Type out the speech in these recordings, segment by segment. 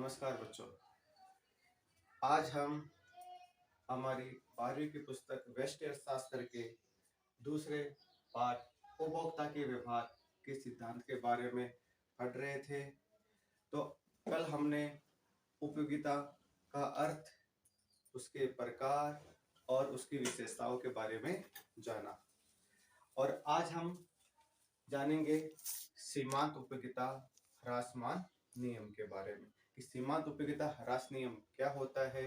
नमस्कार बच्चों। आज हम हमारी 12वीं की पुस्तक व्यष्टि अर्थशास्त्र के दूसरे पाठ उपभोक्ता के व्यवहार के सिद्धांत के बारे में पढ़ रहे थे। तो कल हमने उपयोगिता का अर्थ, उसके प्रकार और उसकी विशेषताओं के बारे में जाना, और आज हम जानेंगे सीमांत उपयोगिता ह्रासमान नियम के बारे में कि सीमांत उपयोगिता ह्रास नियम क्या होता है।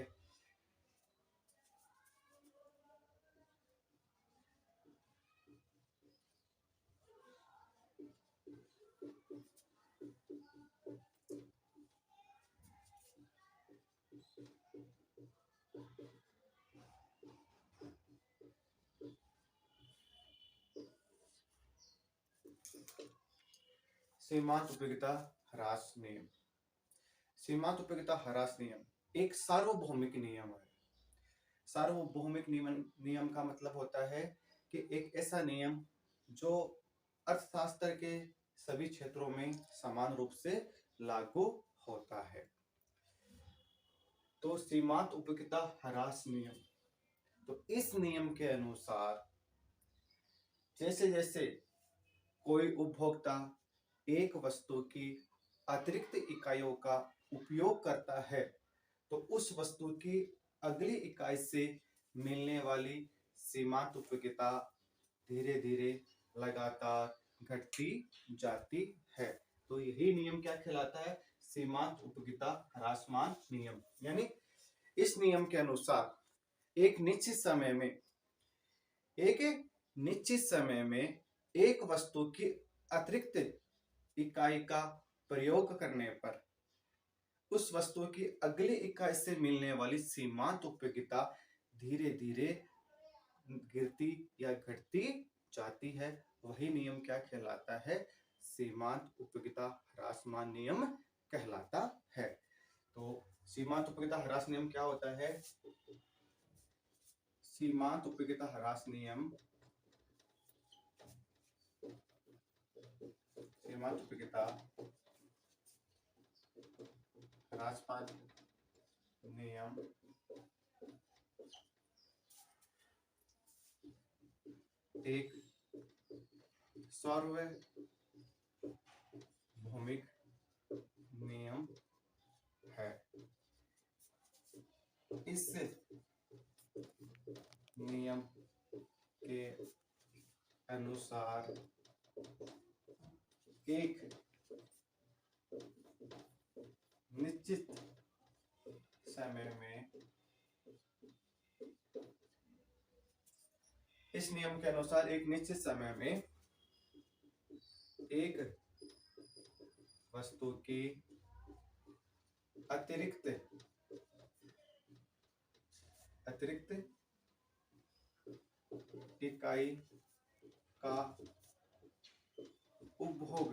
सीमांत उपयोगिता ह्रास नियम। सीमांत उपयोगिता ह्रास नियम एक सार्वभौमिक नियम है। सार्वभौमिक नियम का मतलब होता है कि एक ऐसा नियम जो अर्थशास्त्र के सभी क्षेत्रों में समान रूप से लागू होता है। तो सीमांत उपयोगिता ह्रास नियम, तो इस नियम के अनुसार जैसे जैसे कोई उपभोक्ता एक वस्तु की अतिरिक्त इकाइयों का उपयोग करता है तो उस वस्तु की अगली इकाई से मिलने वाली सीमांत उपयोगिता धीरे धीरे लगातार घटती जाती है। तो यही नियम क्या कहलाता है? सीमांत उपयोगिता ह्रासमान नियम। यानी इस नियम के अनुसार एक निश्चित समय में एक वस्तु की अतिरिक्त इकाई का प्रयोग करने पर उस वस्तु की अगली इकाई से मिलने वाली सीमांत उपयोगिता धीरे धीरे गिरती या घटती जाती है। वही नियम क्या कहलाता है? सीमांत उपयोगिता ह्रासमान नियम कहलाता है। तो सीमांत उपयोगिता ह्रास नियम क्या होता है? सीमांत उपयोगिता ह्रास नियम सीमांत उपयोगिता ह्रासमान नियम एक सार्वभौमिक नियम है। इस नियम के अनुसार एक निश्चित समय में एक वस्तु की अतिरिक्त इकाई का उपभोग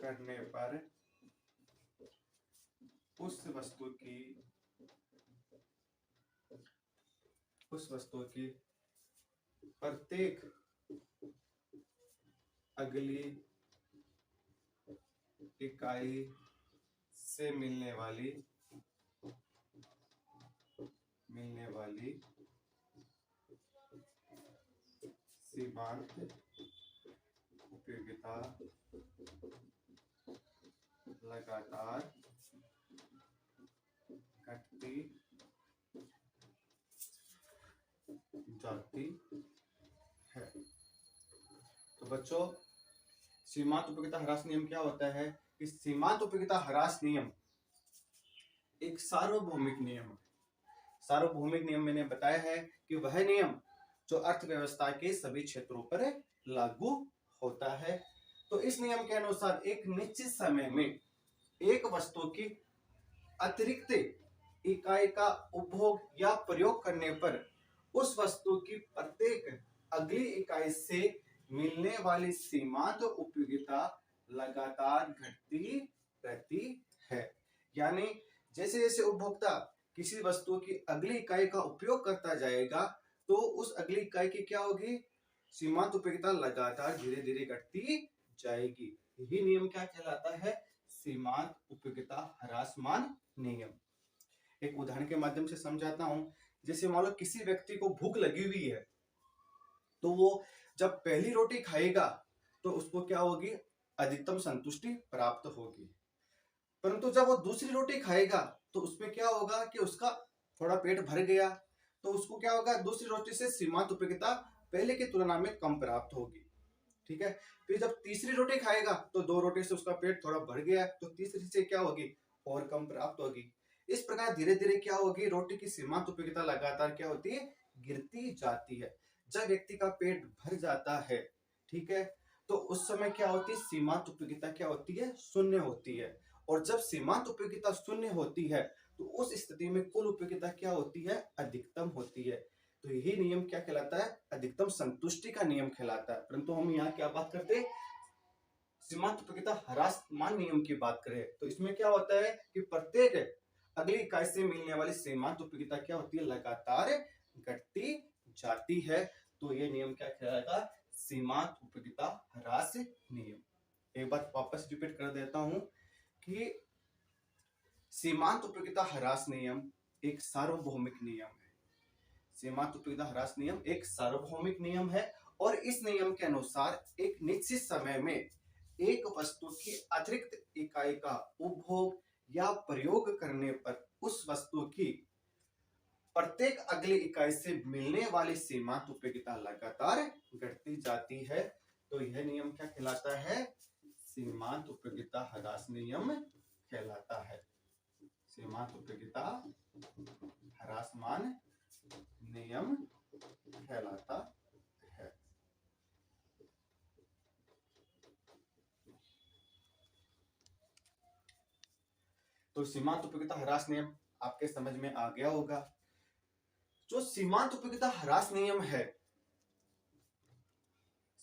करने पर उस वस्तु की प्रत्येक अगली इकाई से मिलने वाली सीमांत उपयोगिता लगातार घटती जाती है। तो बच्चों, सीमांत उपयोगिता ह्रास नियम क्या होता है? कि सीमांत उपयोगिता ह्रास नियम एक सार्वभौमिक नियम है। सार्वभौमिक नियम मैंने बताया है कि वह नियम जो अर्थव्यवस्था के सभी क्षेत्रों पर लागू होता है। तो इस नियम के अनुसार एक निश्चित समय में एक वस्तु की अतिरिक्त इकाई का उपभोग या प्रयोग करने पर उस वस्तु की प्रत्येक अगली इकाई से मिलने वाली सीमांत उपयोगिता लगातार घटती रहती है। यानी जैसे जैसे उपभोक्ता किसी वस्तु की अगली इकाई का उपयोग करता जाएगा तो उस अगली इकाई की क्या होगी? सीमांत उपयोगिता लगातार धीरे धीरे घटती जाएगी। यही नियम क्या कहलाता है? सीमांत उपयोगिता ह्रासमान नियम। एक उदाहरण के माध्यम से समझाता हूं। जैसे मान लो किसी व्यक्ति को भूख लगी हुई है, तो वो जब पहली रोटी खाएगा तो उसको क्या होगी, अधिकतम संतुष्टि प्राप्त होगी। परंतु जब वो दूसरी रोटी खाएगा तो उसमें क्या होगा कि उसका थोड़ा पेट भर गया, तो उसको क्या होगा, दूसरी रोटी से सीमांत उपयोगिता पहले की तुलना में कम प्राप्त होगी। ठीक है। फिर जब तीसरी रोटी खाएगा तो दो रोटी से उसका पेट थोड़ा भर गया, तो तीसरी से क्या होगी, और कम प्राप्त होगी। इस प्रकार धीरे धीरे क्या होगी, रोटी की सीमांत उपयोगिता लगातार क्या होती है, गिरती जाती है। जब व्यक्ति का पेट भर जाता है, ठीक है, तो उस समय क्या होती है, सीमांत उपयोगिता क्या होती है, शून्य होती है। और जब सीमांत उपयोगिता शून्य होती है तो उस स्थिति में कुल उपयोगिता क्या होती है, अधिकतम होती है। तो यही नियम क्या कहलाता है, अधिकतम संतुष्टि का नियम कहलाता है। परंतु हम यहाँ क्या बात करते हैं, सीमांत उपयोगिता ह्रासमान नियम की बात करें तो इसमें क्या होता है कि प्रत्येक अगली इकाई से मिलने वाली सीमांत उपयोगिता क्या होती है, लगातार घटती जाती है। तो ये नियम क्या कहलाएगा, सीमांत उपयोगिता ह्रास नियम। एक बात वापस रिपीट कर देता हूं कि सीमांत उपयोगिता ह्रास नियम एक सार्वभौमिक नियम है। सीमांत उपयोगिता ह्रास नियम एक सार्वभौमिक नियम है और इस नियम के अनुसार एक निश्चित समय में एक वस्तु की अतिरिक्त इकाई का उपभोग या प्रयोग करने पर उस वस्तु की प्रत्येक अगली इकाई से मिलने वाली सीमांत उपयोगिता लगातार घटती जाती है। तो यह नियम क्या कहलाता है, सीमांत उपयोगिता ह्रास नियम कहलाता है। सीमांत उपयोगिता ह्रासमान नियम कहलाता है। तो सीमांत उपयोगिता ह्रास नियम आपके समझ में आ गया होगा। जो सीमांत उपयोगिता ह्रास नियम है,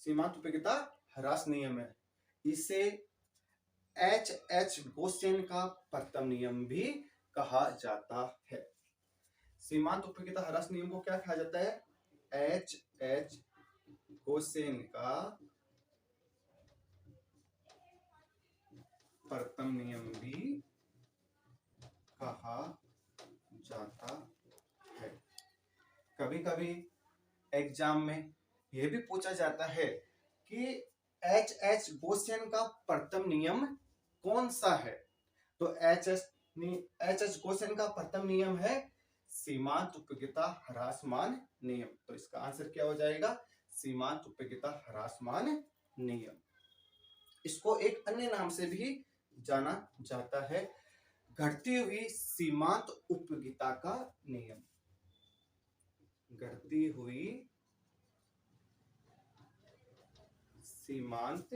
सीमांत उपयोगिता ह्रास नियम है, इसे H.H. गोसेन का प्रथम नियम भी कहा जाता है। सीमांत उपयोगिता ह्रास नियम को क्या कहा जाता है, H.H. गोसेन का प्रथम नियम भी कहा जाता है। कभी कभी एग्जाम में यह भी पूछा जाता है कि H.H. गोसेन का प्रथम नियम कौन सा है। तो H.H. गोसेन का प्रथम नियम है सीमांत उपयोगिता ह्रासमान नियम। तो इसका आंसर क्या हो जाएगा, सीमांत उपयोगिता ह्रासमान नियम। इसको एक अन्य नाम से भी जाना जाता है, घटती हुई सीमांत उपयोगिता का नियम। घटती हुई सीमांत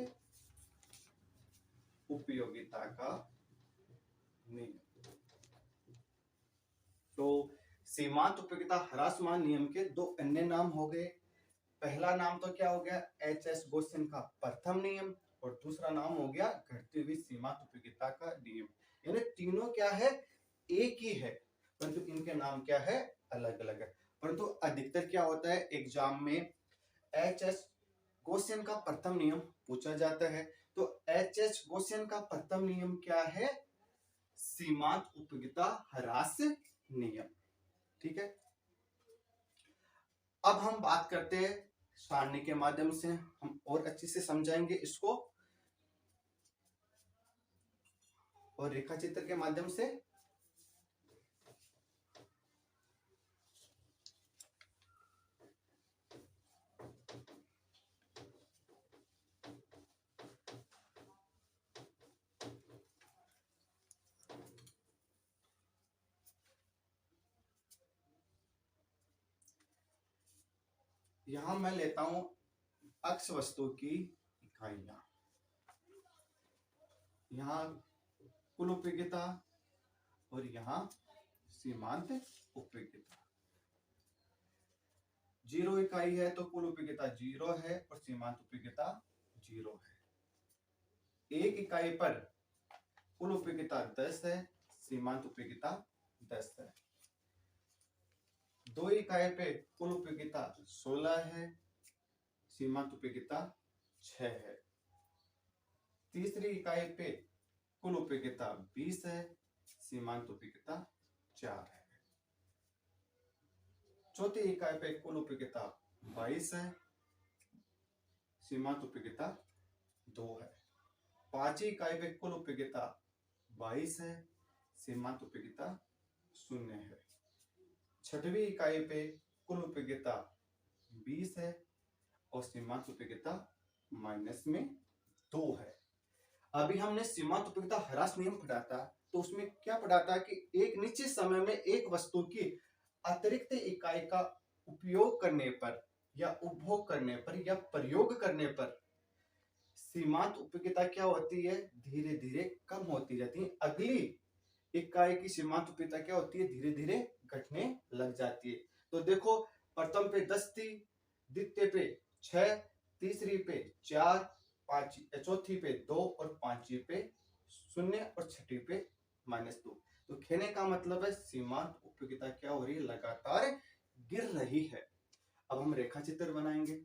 उपयोगिता का नियम। तो सीमांत उपयोगिता ह्रासमान नियम के दो अन्य नाम हो गए। पहला नाम तो क्या हो गया, H.H. गोसेन का प्रथम नियम, और दूसरा नाम हो गया घटती हुई सीमांत उपयोगिता का नियम। यानी तीनों क्या है, एक ही है, परंतु इनके नाम क्या है, अलग अलग है। परंतु अधिकतर क्या होता है, एग्जाम में H.H. गोसेन का प्रथम नियम पूछा जाता है। तो H.H. गोसेन का प्रथम नियम क्या है, सीमांत उपयोगिता ह्रास नियम। ठीक है। अब हम बात करते हैं सारणी के माध्यम से, हम और अच्छे से समझाएंगे इसको, और रेखा चित्र के माध्यम से। यहां मैं लेता हूं अक्ष वस्तु की इकाइयां, यहां कुल उपयोगिता और यहां सीमांत उपयोगिता। 0 इकाई है तो कुल उपयोगिता 0 है और सीमांत उपयोगिता 0 है। 1 इकाई पर कुल उपयोगिता 10 है, सीमांत उपयोगिता 10 है। 2 इकाई पे कुल उपयोगिता 16 है, सीमांत उपयोगिता 6 है। तीसरी इकाई पे कुल उपयोगिता 20 है, सीमांत उपयोगिता 4 है। चौथी इकाई पे कुल उपयोगिता 22 है, सीमांत उपयोगिता 2 है। पांचवी इकाई पे कुल उपयोगिता 22 है, सीमांत उपयोगिता 0 है। छठवीं इकाई पे कुल उपयोगिता 20 है और सीमांत उपयोगिता -2 है। अभी हमने सीमांत उपयोगिता ह्रास नियम पढ़ा था, तो उसमें क्या पढ़ा था कि एक निश्चित समय में एक वस्तु की अतिरिक्त इकाई का उपयोग करने पर या उपभोग करने पर या प्रयोग करने पर सीमांत उपयोगिता क्या होती है, धीरे धीरे कम होती जाती है। अगली इकाई की सीमांत उपयोगिता क्या होती है, धीरे धीरे घटने लग जाती है। तो देखो, प्रथम पे 10 थी, द्वितीय पे 6, तीसरी पे 4, चौथी पे 2 और पांचवी पे 0 और छठी पे -2। तो कहने का मतलब है सीमांत उपयोगिता क्या हो रही है, लगातार गिर रही है। अब हम रेखा चित्र बनाएंगे।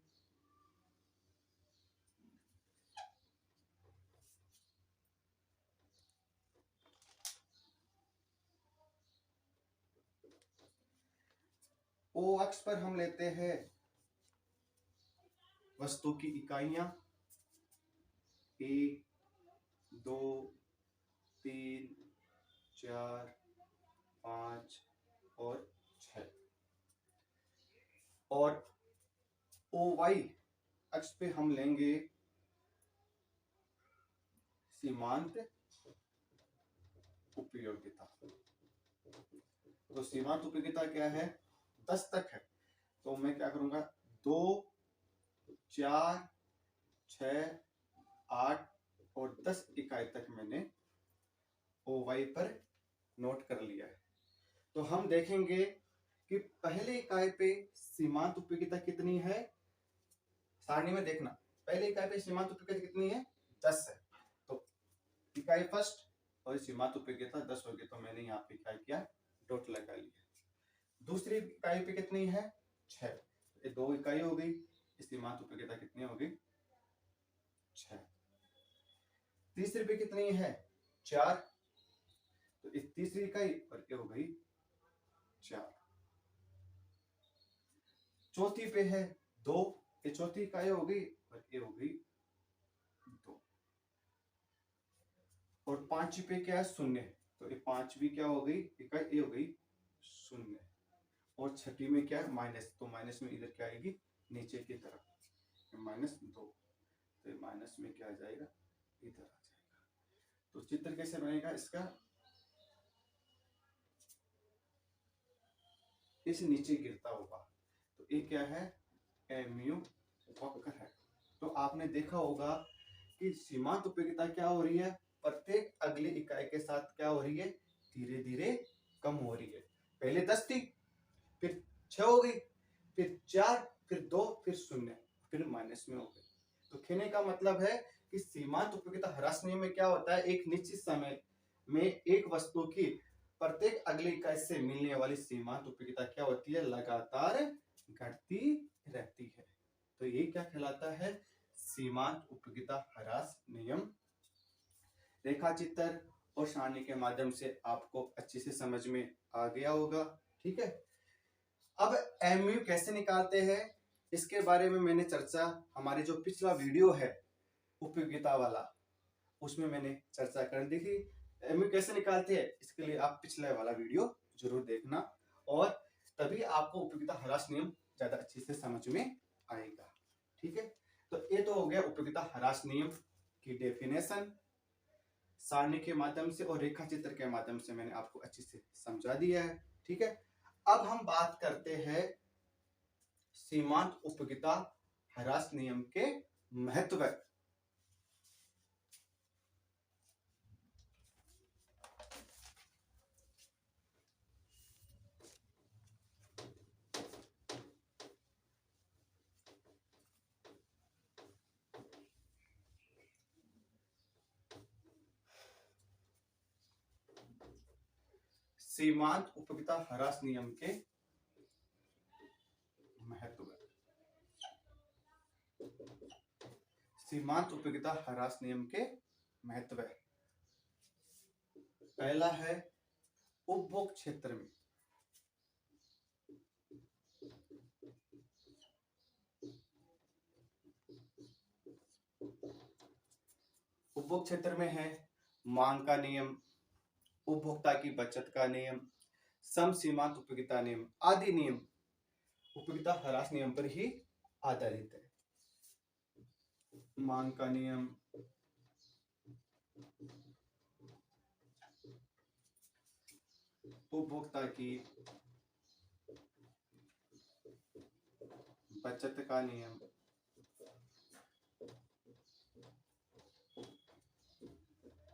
ओ अक्ष पर हम लेते हैं वस्तु की इकाइयां 1, 2, 3, 4, 5 और 6 और ओ वाई अक्ष पे हम लेंगे सीमांत उपयोगिता। तो सीमांत उपयोगिता क्या है, 10 तक है। तो मैं क्या करूंगा, 2, 4, 6, 8 और 10 इकाई तक मैंने ओ वाई पर नोट कर लिया है। तो हम देखेंगे कि पहले इकाई पे सीमांत उपयोगिता कितनी है। सारणी में देखना, पहले इकाई पे सीमांत उपयोगिता कितनी है, 10 है। तो इकाई फर्स्ट और सीमांत उपयोगिता 10 होगी, तो मैंने यहाँ पे क्या किया, डॉट लगा लिया। दूसरी इकाई पे कितनी है, 6, ये 2 इकाई हो गई, सीमांत उपयोगिता कितनी होगी, 6। तीसरी पे कितनी है, 4, तो इस तीसरी इकाई और ये हो गई 4। चौथी पे है 2, ये चौथी इकाई हो गई और ये हो गई 2। और पांचवी पे क्या है, 0, तो ये पांचवी क्या हो गई इकाई, ये हो गई 0। और छठी में क्या है, माइनस, तो माइनस में इधर क्या आएगी, नीचे की तरफ -2, तो माइनस में क्या आ जाएगा, इधर आ जाएगा। तो चित्र कैसे बनेगा इसका, इस नीचे गिरता होगा, तो ये क्या है, एमयू वक्र है। तो आपने देखा होगा कि सीमांत उपयोगिता क्या हो रही है, प्रत्येक अगली इकाई के साथ क्या हो रही है, धीरे धीरे कम हो रही है। पहले 10 थी, फिर 6 हो गई, फिर 4, फिर 2, फिर 0, फिर माइनस में हो गई। तो कहने का मतलब है कि सीमांत उपयोगिता ह्रास नियम में क्या होता है, एक निश्चित समय में एक वस्तु की प्रत्येक अगली इकाई से मिलने वाली सीमांत उपयोगिता क्या होती है, लगातार घटती रहती है। तो ये क्या कहलाता है, सीमांत उपयोगिता ह्रास नियम। रेखा चित्र और सारणी के माध्यम से आपको अच्छे से समझ में आ गया होगा, ठीक है। अब एमयू कैसे निकालते हैं, इसके बारे में मैंने चर्चा हमारे जो पिछला वीडियो है उपयोगिता वाला, उसमें मैंने चर्चा कर दी थी। एमयू कैसे निकालते हैं, इसके लिए आप पिछले वाला वीडियो जरूर देखना, और तभी आपको उपयोगिता ह्रास नियम ज्यादा अच्छे से समझ में आएगा, ठीक है। तो ये तो हो गया उपयोगिता ह्रास नियम की डेफिनेशन, सारणी के माध्यम से और रेखा चित्र के माध्यम से मैंने आपको अच्छे से समझा दिया है, ठीक है। अब हम बात करते हैं सीमांत उपयोगिता ह्रास नियम के महत्व। सीमांत उपयोगिता ह्रास नियम के महत्व। सीमांत उपयोगिता ह्रास नियम के महत्व। पहला है उपभोग क्षेत्र में, उपभोग क्षेत्र में है मांग का नियम, उपभोक्ता की बचत का नियम, सम सीमांत उपयोगिता नियम आदि नियम उपयोगिता ह्रास नियम पर ही आधारित है। मांग का नियम, उपभोक्ता की बचत का नियम,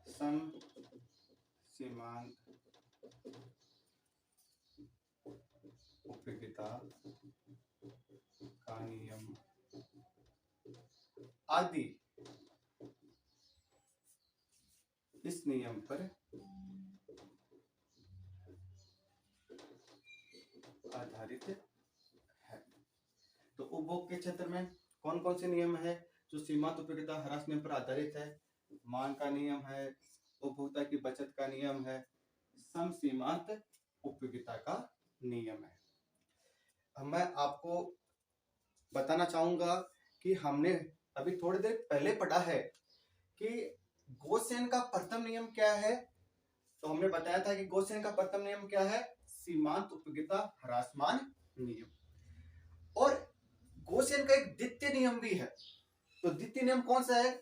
सम सीमांत उपयोगिता का नियम आदि इस नियम पर आधारित है। तो उपभोग के क्षेत्र में कौन कौन से नियम है जो सीमांत उपयोगिता ह्रास नियम पर आधारित है? मांग का नियम है, उपभोक्ता की बचत का नियम है, सम सीमांत उपयोगिता का नियम है। अब मैं आपको बताना चाहूंगा कि हमने अभी थोड़ी देर पहले पढ़ा है कि गोसेन का प्रथम नियम क्या है। तो हमने बताया था कि गोसेन का प्रथम नियम क्या है? सीमांत उपयोगिता ह्रासमान नियम। और गोसेन का एक द्वितीय नियम भी है। तो द्वितीय नियम कौन सा है?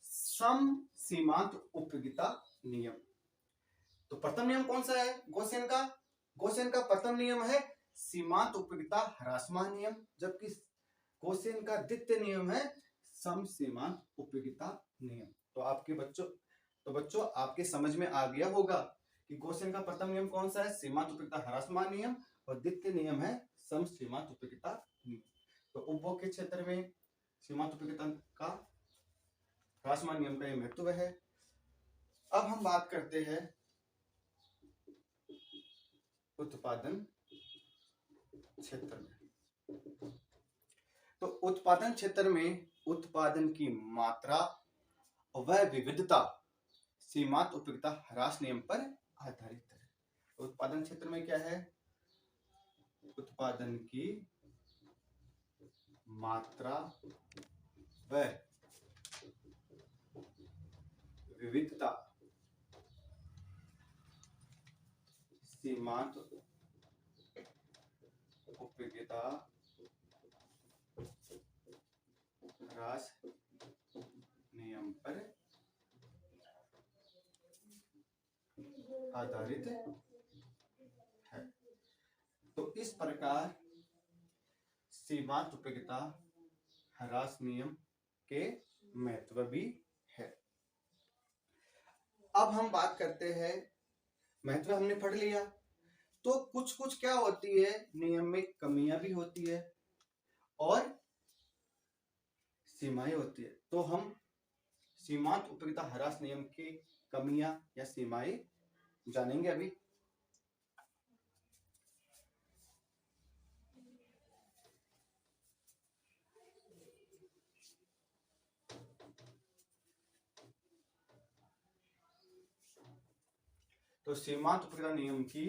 सम सीमांत उपयोगिता नियम। तो प्रथम नियम कौन सा है गोसेन का? गोसेन का प्रथम नियम है सीमांत उपयोगिता ह्रासमान नियम, जबकि गोसेन का द्वितीय नियम है सम सीमांत उपयोगिता नियम। तो बच्चों आपके समझ में आ गया होगा कि गोसेन का प्रथम नियम कौन सा है? सीमांत उपयोगिता ह्रासमान नियम, और द्वितीय नियम है सम सीमांत उपयोगिता नियम। तो उपभोग के क्षेत्र में सीमांत उपयोगिता का ह्रासमान नियम का यह महत्व है। अब हम बात करते हैं उत्पादन क्षेत्र में। तो उत्पादन क्षेत्र में उत्पादन की मात्रा व विविधता सीमांत उपयोगिता ह्रास नियम पर आधारित है। उत्पादन क्षेत्र में क्या है? उत्पादन की मात्रा व विविधता सीमांत उपयोगिता ह्रास नियम पर आधारित है। तो इस प्रकार सीमांत उपयोगिता ह्रास नियम के महत्व भी है। अब हम बात करते हैं, महत्व हमने पढ़ लिया, तो कुछ कुछ क्या होती है नियम में, कमियां भी होती है और सीमाएं होती है। तो हम सीमांत उपयोगिता ह्रास नियम की कमियां या सीमाएं जानेंगे अभी। तो सीमांत उपयोगिता नियम की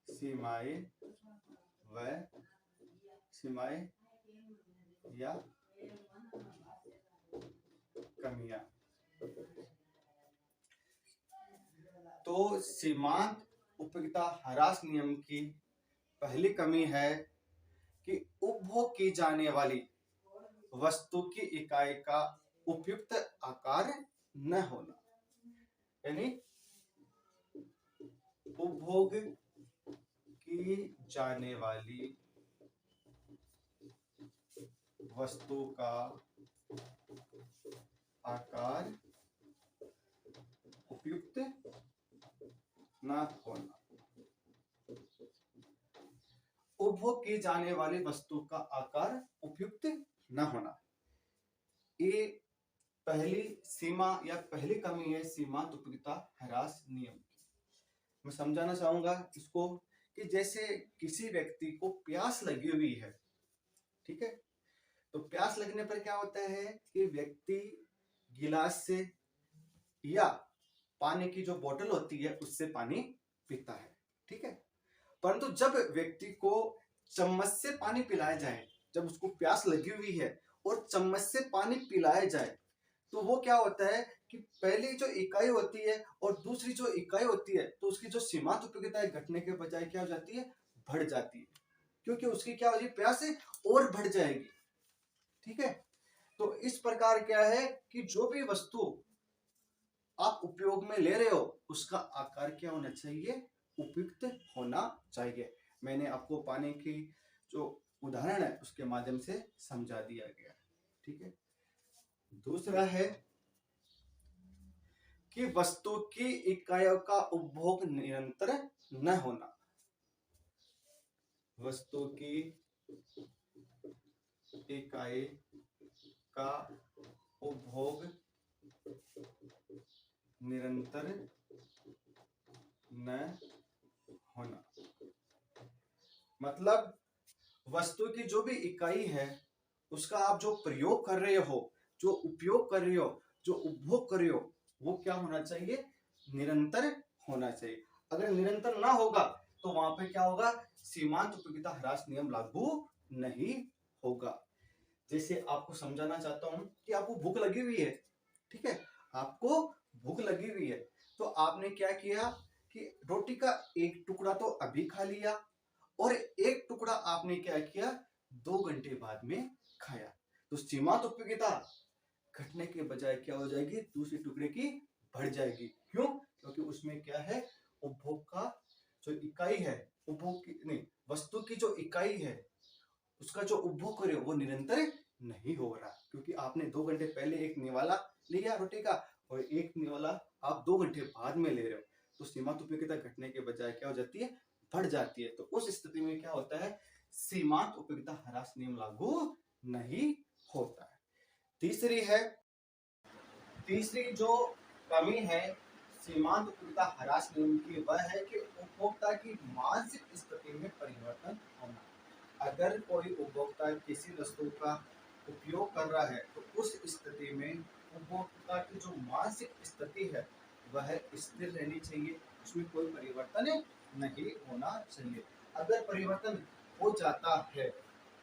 सीमाएं या कमियां। तो सीमांत उपयोगिता ह्रास नियम की पहली कमी है कि उपभोग की जाने वाली वस्तु की इकाई का उपयुक्त आकार न होना। यानी उपभोग की जाने वाली वस्तु का आकार उपयुक्त न होना। उपभोग की जाने वाली वस्तु का आकार उपयुक्त न होना, ये पहली सीमा या पहली कमी है सीमांत उपयोगिता ह्रास नियम की। मैं समझाना चाहूंगा इसको कि जैसे किसी व्यक्ति को प्यास लगी हुई है, ठीक है, तो प्यास लगने पर क्या होता है कि व्यक्ति गिलास से या पानी की जो बोतल होती है उससे पानी पीता है, ठीक है। परंतु जब व्यक्ति को चम्मच से पानी पिलाया जाए, जब उसको प्यास लगी हुई है और चम्मच से पानी पिलाया जाए, तो वो क्या होता है कि पहली जो इकाई होती है और दूसरी जो इकाई होती है, तो उसकी जो सीमांत उपयोगिता है घटने के बजाय क्या हो जाती है, बढ़ जाती है, क्योंकि उसकी क्या होगी, प्यास और बढ़ जाएगी, ठीक है। तो इस प्रकार क्या है कि जो भी वस्तु आप उपयोग में ले रहे हो उसका आकार क्या होना चाहिए, उपयुक्त होना चाहिए। मैंने आपको पानी की जो उदाहरण है उसके माध्यम से समझा दिया गया, ठीक है। दूसरा है कि वस्तु की इकाइयों का उपभोग निरंतर न होना। वस्तु की इकाई का उपभोग निरंतर न होना, मतलब वस्तु की जो भी इकाई है उसका आप जो प्रयोग कर रहे हो, जो उपयोग कर रहे हो, जो उपभोग कर रहे हो, वो क्या होना चाहिए, निरंतर होना चाहिए। अगर निरंतर ना होगा तो वहां पे क्या होगा, सीमांत उपयोगिता ह्रास नियम लागू नहीं होगा। जैसे आपको समझाना चाहता हूं कि आपको भूख लगी हुई है, ठीक है, आपको भूख लगी हुई है, तो आपने क्या किया कि रोटी का एक टुकड़ा तो अभी खा लिया और एक टुकड़ा आपने क्या किया, 2 घंटे बाद में खाया, तो सीमांत उपयोगिता घटने के बजाय क्या हो जाएगी, दूसरे टुकड़े की बढ़ जाएगी। क्यों? क्योंकि उसमें क्या है, उपभोग का जो इकाई है, उपभोग की नहीं, वस्तु की जो इकाई है उसका जो उपभोग करे वो निरंतर नहीं हो रहा, क्योंकि आपने 2 घंटे पहले एक निवाला लिया रोटी का और एक निवाला आप 2 घंटे बाद में ले रहे हो, तो सीमांत उपयोगिता घटने के बजाय क्या हो जाती है, बढ़ जाती है। तो उस स्थिति में क्या होता है, सीमांत उपयोगिता ह्रास नियम लागू नहीं होता है। तीसरी जो कमी है सीमांत उपयोगिता ह्रास नियम की, वह है कि उपभोक्ता की मानसिक स्थिति में परिवर्तन होना। अगर कोई उपभोक्ता किसी वस्तु का उपयोग कर रहा है तो उस स्थिति में उपभोक्ता की जो मानसिक स्थिति है वह स्थिर रहनी चाहिए, उसमें कोई परिवर्तन नहीं होना चाहिए। अगर परिवर्तन हो जाता है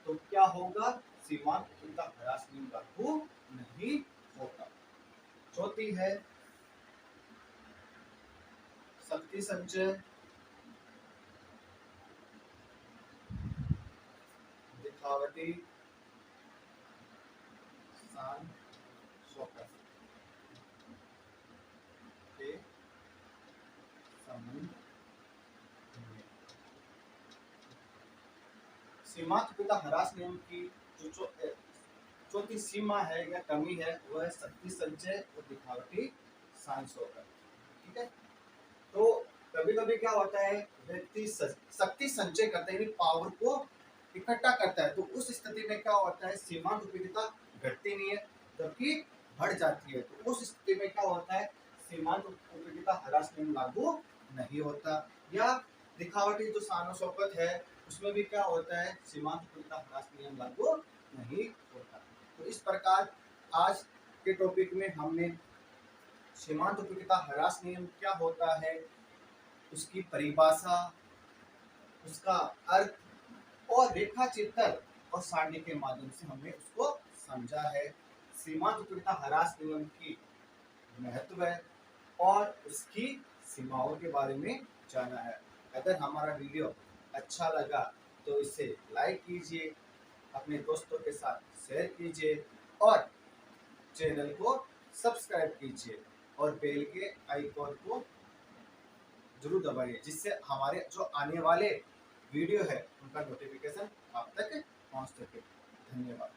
तो क्या होगा, सीमांत उपयोगिता ह्रास नियम लागू नहीं होता। चौथी है शक्ति संचय, दिखावटी सान शौकत के संबंध में। सीमांत उपयोगिता ह्रास नियम की जो चौथी सीमा है या कमी है वह है शक्ति संचय और दिखावटी सान शौकत, ठीक है। तो कभी कभी क्या होता है, व्यक्ति शक्ति संचय करता है, पावर को इकट्ठा करता है, तो उस स्थिति में क्या होता है, सीमांत उपयोगिता घटती नहीं है जबकि बढ़ जाती है। तो उस स्थिति में क्या होता है, सीमांत उपयोगिता ह्रास नियम लागू नहीं होता। या दिखावटी जो शान शौकत है उसमें भी क्या होता है, सीमांत उपयोगिता ह्रास नियम लागू नहीं होता। तो इस प्रकार आज के टॉपिक में हमने सीमांत उपयोगिता ह्रास नियम क्या होता है, उसकी परिभाषा, उसका अर्थ और रेखा चित्र और सारणी के माध्यम से हमने उसको समझा है। सीमांत उपयोगिता ह्रास नियम की महत्व है और उसकी सीमाओं के बारे में जाना है। अगर हमारा वीडियो अच्छा लगा तो इसे लाइक कीजिए, अपने दोस्तों के साथ शेयर कीजिए और चैनल को सब्सक्राइब कीजिए और बेल के आइकॉन को जरूर दबाइए, जिससे हमारे जो आने वाले वीडियो है उनका नोटिफिकेशन आप तक पहुंच सके। धन्यवाद।